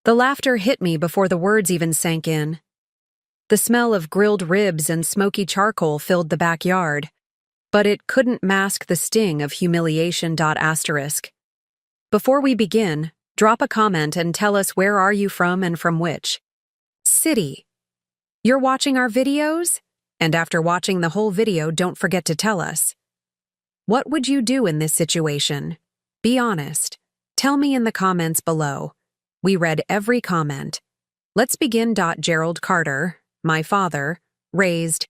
The laughter hit me before the words even sank in. The smell of grilled ribs and smoky charcoal filled the backyard, but it couldn't mask the sting of humiliation. Before we begin, drop a comment and tell us where are you from and from which city. You're watching our videos? And after watching the whole video, don't forget to tell us. What would you do in this situation? Be honest. Tell me in the comments below. We read every comment. Let's begin. Gerald Carter, my father, raised,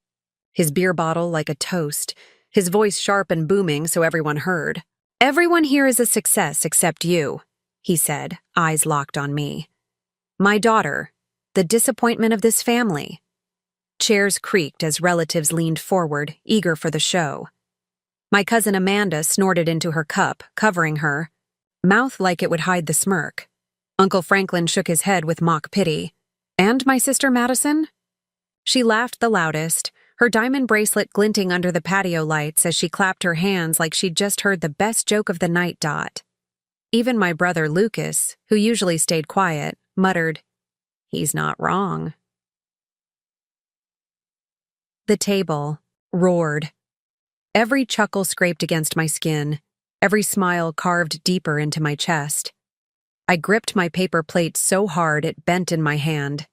his beer bottle like a toast, his voice sharp and booming so everyone heard. Everyone here is a success except you, he said, eyes locked on me. My daughter, the disappointment of this family. Chairs creaked as relatives leaned forward, eager for the show. My cousin Amanda snorted into her cup, covering her, mouth like it would hide the smirk. Uncle Franklin shook his head with mock pity. And my sister Madison? She laughed the loudest, her diamond bracelet glinting under the patio lights as she clapped her hands like she'd just heard the best joke of the night. Even my brother Lucas, who usually stayed quiet, muttered, "He's not wrong." The table roared. Every chuckle scraped against my skin, every smile carved deeper into my chest. I gripped my paper plate so hard it bent in my hand.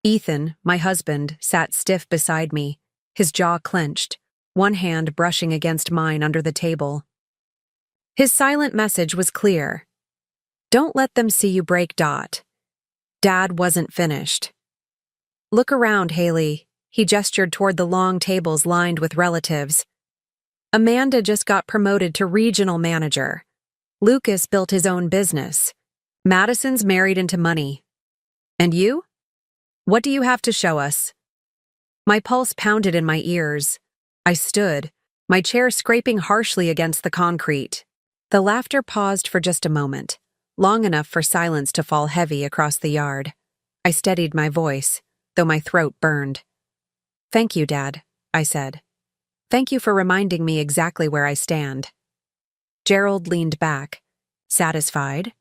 Ethan, my husband, sat stiff beside me, his jaw clenched, one hand brushing against mine under the table. His silent message was clear. Don't let them see you break. Dad wasn't finished. Look around, Haley. He gestured toward the long tables lined with relatives. Amanda just got promoted to regional manager. Lucas built his own business. Madison's married into money. And you? What do you have to show us? My pulse pounded in my ears. I stood, my chair scraping harshly against the concrete. The laughter paused for just a moment, long enough for silence to fall heavy across the yard. I steadied my voice, though my throat burned. Thank you, Dad, I said. Thank you for reminding me exactly where I stand. Gerald leaned back, satisfied.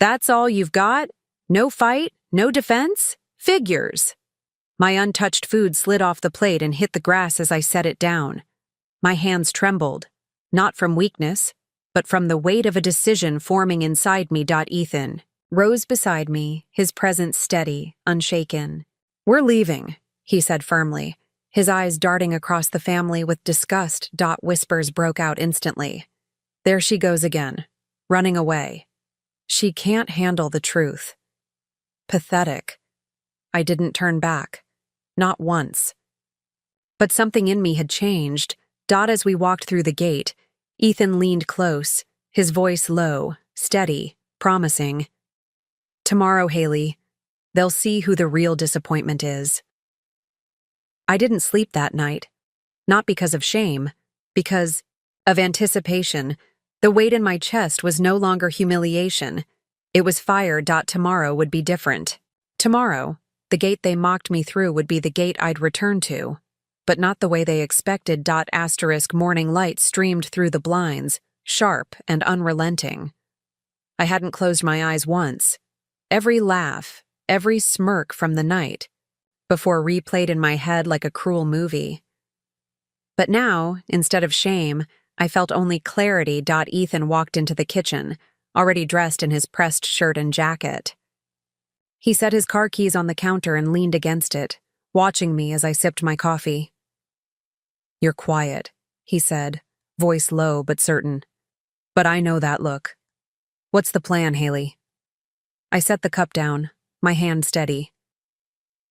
That's all you've got? No fight? No defense? Figures. My untouched food slid off the plate and hit the grass as I set it down. My hands trembled, not from weakness, but from the weight of a decision forming inside me. Ethan rose beside me, his presence steady, unshaken. We're leaving, he said firmly, his eyes darting across the family with disgust. Whispers broke out instantly. There she goes again, running away. She can't handle the truth. Pathetic. I didn't turn back. Not once. But something in me had changed. As we walked through the gate, Ethan leaned close, his voice low, steady, promising. Tomorrow, Haley, they'll see who the real disappointment is. I didn't sleep that night. Not because of shame, because of anticipation. The weight in my chest was no longer humiliation. It was fire. Tomorrow would be different. Tomorrow, the gate they mocked me through would be the gate I'd return to, but not the way they expected. Morning light streamed through the blinds, sharp and unrelenting. I hadn't closed my eyes once. Every laugh, every smirk from the night, before replayed in my head like a cruel movie. But now, instead of shame, I felt only clarity. Ethan walked into the kitchen, already dressed in his pressed shirt and jacket. He set his car keys on the counter and leaned against it, watching me as I sipped my coffee. You're quiet, he said, voice low but certain. But I know that look. What's the plan, Haley? I set the cup down, my hand steady.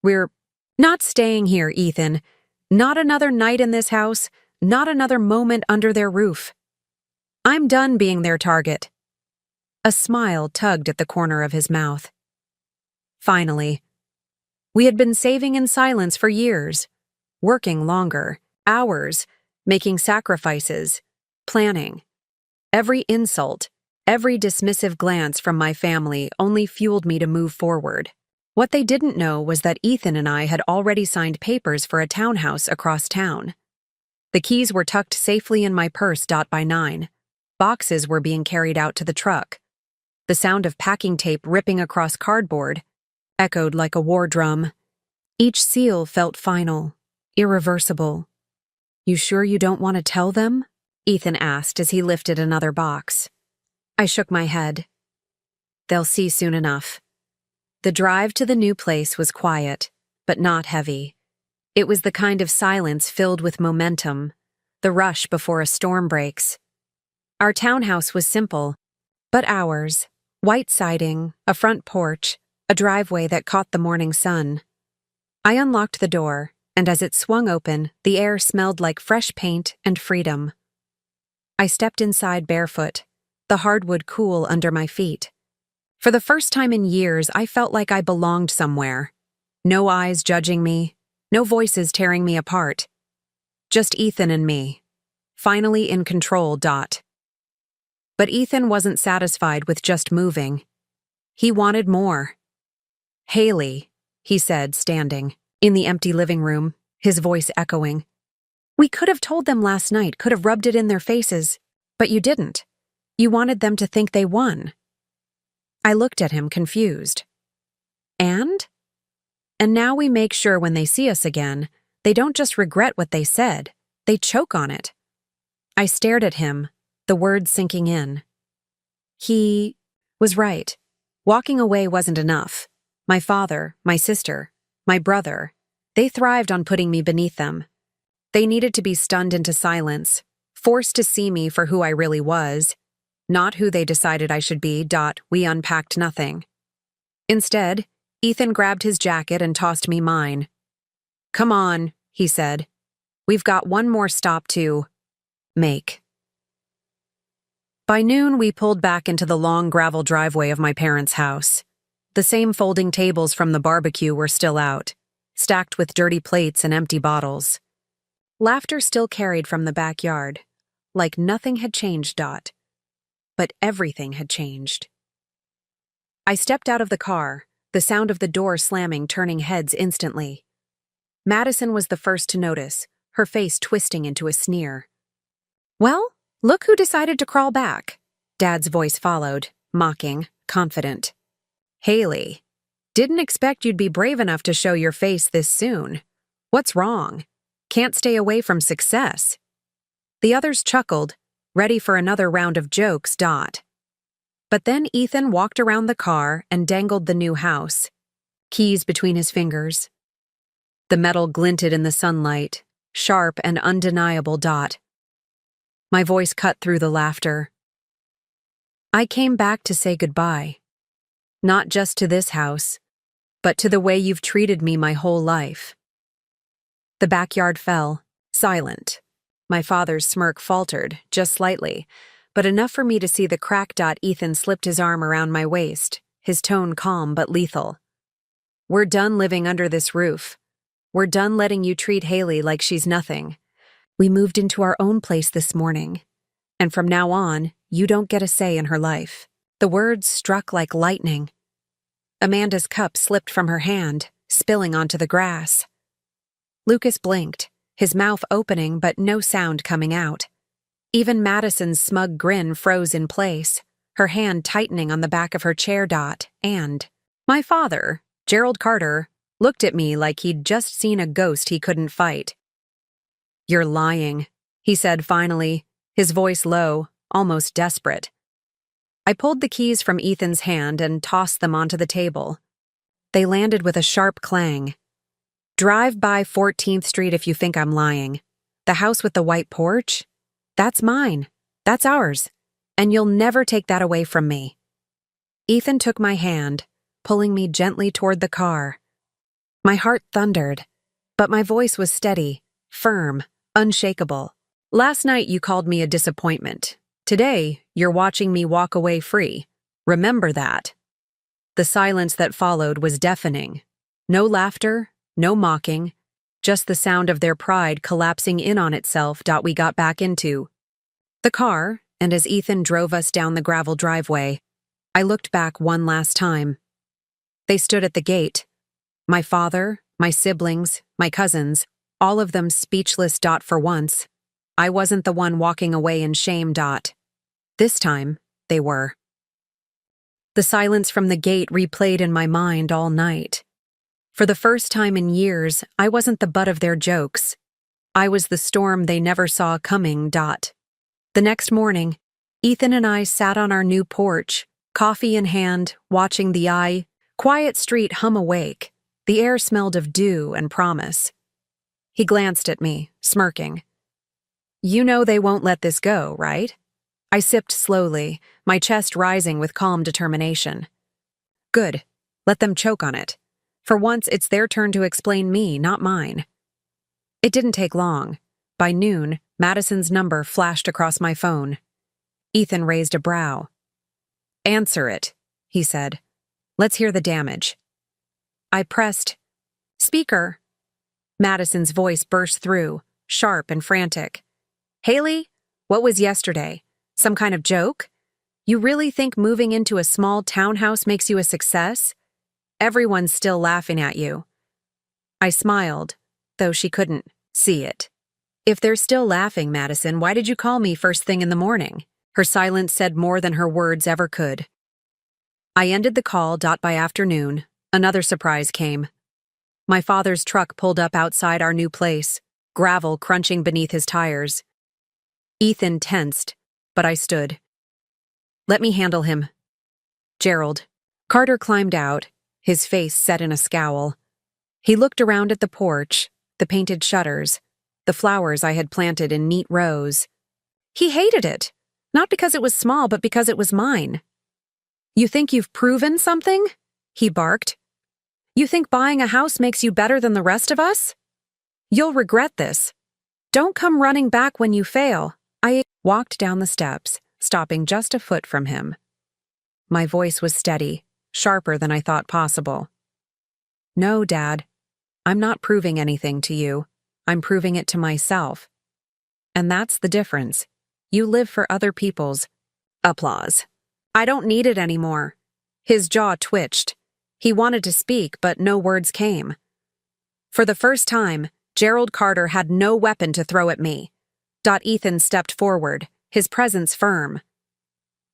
We're not staying here, Ethan. Not another night in this house, not another moment under their roof. I'm done being their target. A smile tugged at the corner of his mouth. Finally. We had been saving in silence for years, working longer, hours, making sacrifices, planning. Every insult, every dismissive glance from my family only fueled me to move forward. What they didn't know was that Ethan and I had already signed papers for a townhouse across town. The keys were tucked safely in my purse. By 9. Boxes were being carried out to the truck. The sound of packing tape ripping across cardboard echoed like a war drum. Each seal felt final, irreversible. "You sure you don't want to tell them?" Ethan asked as he lifted another box. I shook my head. "They'll see soon enough." The drive to the new place was quiet, but not heavy. It was the kind of silence filled with momentum, the rush before a storm breaks. Our townhouse was simple, but ours: white siding, a front porch, a driveway that caught the morning sun. I unlocked the door, and as it swung open, the air smelled like fresh paint and freedom. I stepped inside barefoot, the hardwood cool under my feet. For the first time in years, I felt like I belonged somewhere. No eyes judging me, no voices tearing me apart. Just Ethan and me, finally in control. But Ethan wasn't satisfied with just moving. He wanted more. "Haley," he said, standing in the empty living room, his voice echoing. "We could have told them last night, could have rubbed it in their faces, but you didn't. You wanted them to think they won." I looked at him, confused. And now we make sure when they see us again, they don't just regret what they said, they choke on it. I stared at him, the words sinking in. He was right. Walking away wasn't enough. My father, my sister, my brother, they thrived on putting me beneath them. They needed to be stunned into silence, forced to see me for who I really was, not who they decided I should be. We unpacked nothing. Instead, Ethan grabbed his jacket and tossed me mine. "Come on," he said. "We've got one more stop to make." By noon, we pulled back into the long gravel driveway of my parents' house. The same folding tables from the barbecue were still out, stacked with dirty plates and empty bottles. Laughter still carried from the backyard, like nothing had changed. But everything had changed. I stepped out of the car, the sound of the door slamming turning heads instantly. Madison was the first to notice, her face twisting into a sneer. "Well, look who decided to crawl back," Dad's voice followed, mocking, confident. "Haley, didn't expect you'd be brave enough to show your face this soon. What's wrong? Can't stay away from success." The others chuckled, ready for another round of jokes. But then Ethan walked around the car and dangled the new house, keys between his fingers. The metal glinted in the sunlight, sharp and undeniable. My voice cut through the laughter. "I came back to say goodbye. Not just to this house, but to the way you've treated me my whole life." The backyard fell, silent. My father's smirk faltered, just slightly, but enough for me to see the crack. Ethan slipped his arm around my waist, his tone calm but lethal. "We're done living under this roof. We're done letting you treat Haley like she's nothing. We moved into our own place this morning, and from now on, you don't get a say in her life." The words struck like lightning. Amanda's cup slipped from her hand, spilling onto the grass. Lucas blinked, his mouth opening but no sound coming out. Even Madison's smug grin froze in place, her hand tightening on the back of her chair. And my father, Gerald Carter, looked at me like he'd just seen a ghost he couldn't fight. "You're lying," he said finally, his voice low, almost desperate. I pulled the keys from Ethan's hand and tossed them onto the table. They landed with a sharp clang. "Drive by 14th Street if you think I'm lying. The house with the white porch? That's mine. That's ours. And you'll never take that away from me." Ethan took my hand, pulling me gently toward the car. My heart thundered, but my voice was steady, firm, unshakable. "Last night you called me a disappointment. Today, you're watching me walk away free. Remember that." The silence that followed was deafening. No laughter, no mocking, just the sound of their pride collapsing in on itself. We got back into the car, and as Ethan drove us down the gravel driveway, I looked back one last time. They stood at the gate. My father, my siblings, my cousins, all of them speechless. For once, I wasn't the one walking away in shame. This time, they were. The silence from the gate replayed in my mind all night. For the first time in years, I wasn't the butt of their jokes. I was the storm they never saw coming. The next morning, Ethan and I sat on our new porch, coffee in hand, watching the quiet street hum awake. The air smelled of dew and promise. He glanced at me, smirking. "You know they won't let this go, right?" I sipped slowly, my chest rising with calm determination. "Good. Let them choke on it. For once, it's their turn to explain me, not mine." It didn't take long. By noon, Madison's number flashed across my phone. Ethan raised a brow. "Answer it," he said. "Let's hear the damage." I pressed speaker. Madison's voice burst through, sharp and frantic. "Haley, what was yesterday? Some kind of joke? You really think moving into a small townhouse makes you a success? Everyone's still laughing at you." I smiled, though she couldn't see it. "If they're still laughing, Madison, why did you call me first thing in the morning?" Her silence said more than her words ever could. I ended the call. By afternoon, another surprise came. My father's truck pulled up outside our new place, gravel crunching beneath his tires. Ethan tensed, but I stood. "Let me handle him." "Gerald." Carter climbed out, his face set in a scowl. He looked around at the porch, the painted shutters, the flowers I had planted in neat rows. He hated it, not because it was small, but because it was mine. "You think you've proven something?" he barked. "You think buying a house makes you better than the rest of us? You'll regret this. Don't come running back when you fail." I walked down the steps, stopping just a foot from him. My voice was steady, sharper than I thought possible. "No, Dad. I'm not proving anything to you. I'm proving it to myself. And that's the difference. You live for other people's applause. I don't need it anymore." His jaw twitched. He wanted to speak, but no words came. For the first time, Gerald Carter had no weapon to throw at me. Ethan stepped forward, his presence firm.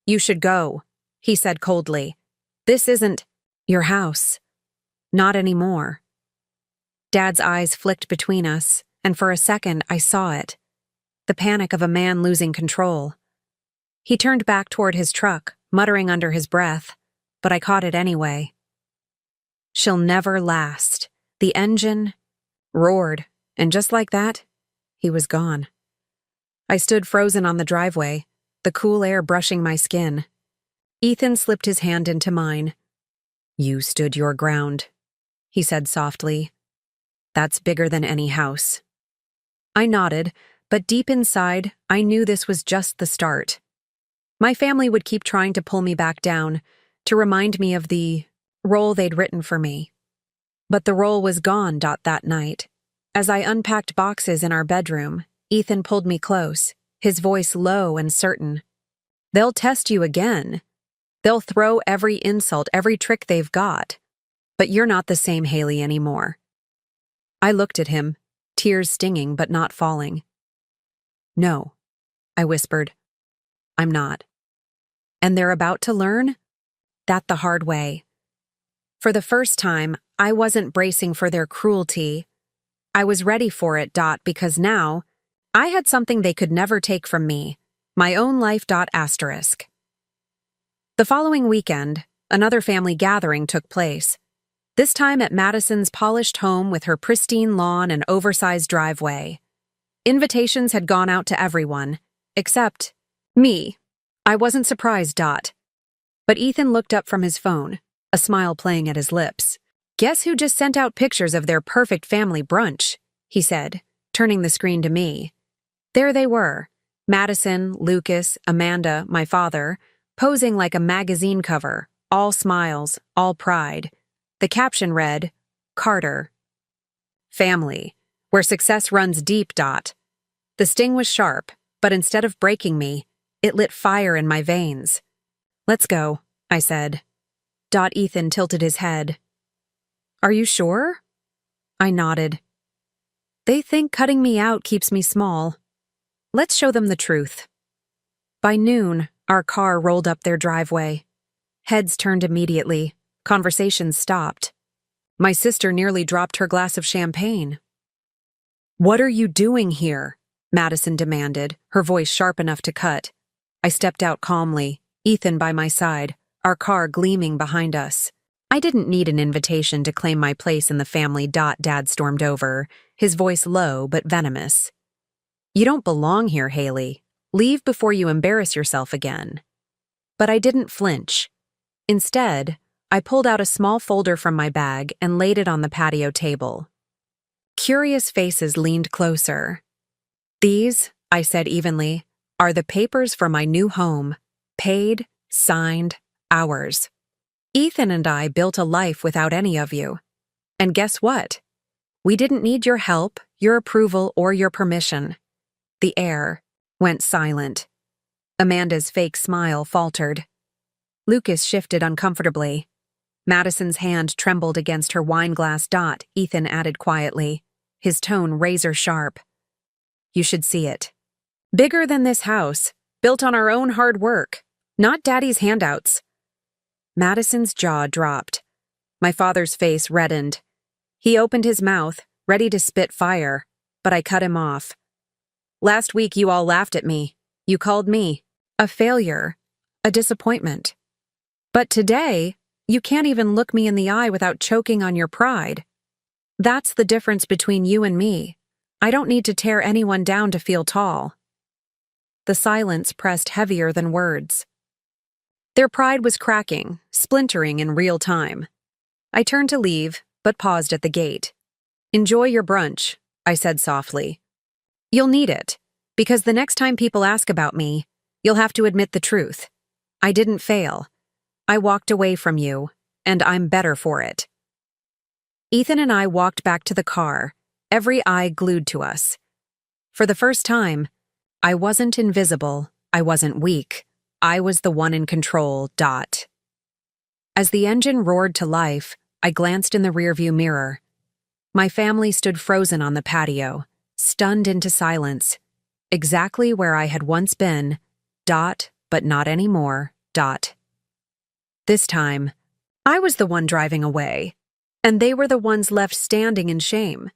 "You should go," he said coldly. "This isn't your house. Not anymore." Dad's eyes flicked between us, and for a second I saw it. The panic of a man losing control. He turned back toward his truck, muttering under his breath, but I caught it anyway. "She'll never last." The engine roared, and just like that, he was gone. I stood frozen on the driveway, the cool air brushing my skin. Ethan slipped his hand into mine. "You stood your ground," he said softly. "That's bigger than any house." I nodded, but deep inside, I knew this was just the start. My family would keep trying to pull me back down, to remind me of the role they'd written for me. But the role was gone. That night, as I unpacked boxes in our bedroom, Ethan pulled me close, his voice low and certain. "They'll test you again. They'll throw every insult, every trick they've got. But you're not the same Haley anymore." I looked at him, tears stinging but not falling. "No," I whispered. "I'm not." And they're about to learn that the hard way. For the first time, I wasn't bracing for their cruelty. I was ready for it. Because now, I had something they could never take from me, my own life. The following weekend, another family gathering took place, this time at Madison's polished home with her pristine lawn and oversized driveway. Invitations had gone out to everyone, except me. I wasn't surprised. But Ethan looked up from his phone, a smile playing at his lips. "Guess who just sent out pictures of their perfect family brunch?" he said, turning the screen to me. There they were, Madison, Lucas, Amanda, my father, posing like a magazine cover, all smiles, all pride. The caption read, "Carter. Family, where success runs deep." The sting was sharp, but instead of breaking me, it lit fire in my veins. "Let's go," I said. Ethan tilted his head. "Are you sure?" I nodded. "They think cutting me out keeps me small. Let's show them the truth." By noon, our car rolled up their driveway. Heads turned immediately. Conversations stopped. My sister nearly dropped her glass of champagne. "What are you doing here?" Madison demanded, her voice sharp enough to cut. I stepped out calmly, Ethan by my side, our car gleaming behind us. I didn't need an invitation to claim my place in the family. Dad stormed over, his voice low but venomous. "You don't belong here, Haley. Leave before you embarrass yourself again." But I didn't flinch. Instead, I pulled out a small folder from my bag and laid it on the patio table. Curious faces leaned closer. "These," I said evenly, "are the papers for my new home. Paid, signed, ours. Ethan and I built a life without any of you. And guess what? We didn't need your help, your approval, or your permission." The air went silent. Amanda's fake smile faltered. Lucas shifted uncomfortably. Madison's hand trembled against her wine glass. Ethan added quietly, his tone razor-sharp. "You should see it. Bigger than this house, built on our own hard work, not Daddy's handouts." Madison's jaw dropped. My father's face reddened. He opened his mouth, ready to spit fire, but I cut him off. "Last week you all laughed at me. You called me a failure, a disappointment. But today, you can't even look me in the eye without choking on your pride. That's the difference between you and me. I don't need to tear anyone down to feel tall." The silence pressed heavier than words. Their pride was cracking, splintering in real time. I turned to leave, but paused at the gate. "Enjoy your brunch," I said softly. "You'll need it, because the next time people ask about me, you'll have to admit the truth. I didn't fail. I walked away from you, and I'm better for it." Ethan and I walked back to the car, every eye glued to us. For the first time, I wasn't invisible, I wasn't weak. I was the one in control. As the engine roared to life, I glanced in the rearview mirror. My family stood frozen on the patio, stunned into silence, exactly where I had once been, but not anymore. This time, I was the one driving away, and they were the ones left standing in shame.